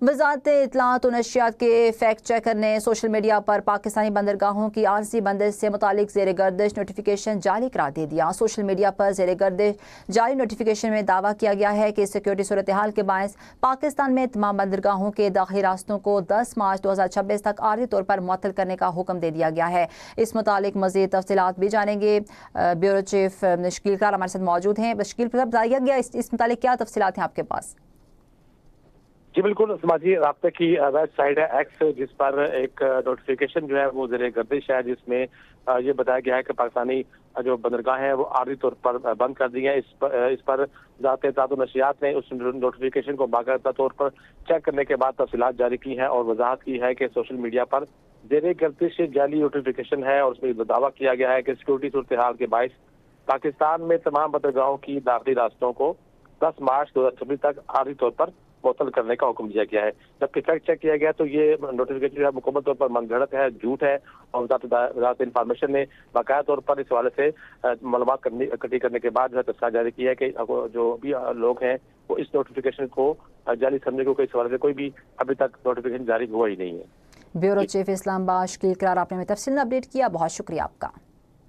وزارت اطلاعات و نشریات کے فیکٹ چیکر نے سوشل میڈیا پر پاکستانی بندرگاہوں کی عارضی بندش سے متعلق زیر گردش نوٹیفیکیشن جعلی قرار دے دیا۔ سوشل میڈیا پر زیر گردش جاری نوٹیفیکیشن میں دعویٰ کیا گیا ہے کہ سیکیورٹی صورتحال کے باعث پاکستان میں تمام بندرگاہوں کے داخلی راستوں کو 10 مارچ 2026 تک عارضی طور پر معطل کرنے کا حکم دے دیا گیا ہے۔ اس متعلق مزید تفصیلات بھی جانیں گے۔ بیورو چیف شکیل قرار ہمارے ساتھ موجود ہیں۔ شکیل قرار بتایا گیا اس متعلق کیا تفصیلات ہیں آپ کے پاس؟ جی بالکل، سماجی رابطے کی ویب سائٹ ہے ایکس، جس پر ایک نوٹیفیکیشن جو ہے وہ زیر گردش ہے، جس میں یہ بتایا گیا ہے کہ پاکستانی جو بندرگاہ ہیں وہ عارضی طور پر بند کر دی ہیں۔ اس پر وزارت اطلاعات و نشریات نے اس نوٹیفیکیشن کو باقاعدہ طور پر چیک کرنے کے بعد تفصیلات جاری کی ہیں اور وضاحت کی ہے کہ سوشل میڈیا پر زیر گردش جعلی نوٹیفیکیشن ہے اور اس میں دعویٰ کیا گیا ہے کہ سیکورٹی صورتحال کے باعث پاکستان میں تمام بندرگاہوں کی داخلی راستوں کو 10 مارچ 2026 تک عارضی طور پر معطل کرنے کا حکم دیا گیا ہے۔ جبکہ فیکٹ چیک کیا گیا تو یہ نوٹیفیکیشن جو ہے مکمل طور پر من گھڑت ہے، جھوٹ ہے، اور وزارت انفارمیشن نے باقاعدہ طور پر اس حوالے سے معلومات اکٹھی کرنے کے بعد جو ہے تفصیلات جاری کی ہے کہ جو بھی لوگ ہیں وہ اس نوٹیفیکیشن کو جعلی سمجھے کو اس حوالے سے کوئی بھی ابھی تک نوٹیفیکیشن جاری ہوا ہی نہیں ہے۔ بیورو چیف اسلام آباد شکیل قرار، آپ نے ہمیں تفصیل اپڈیٹ کیا، بہت شکریہ آپ کا۔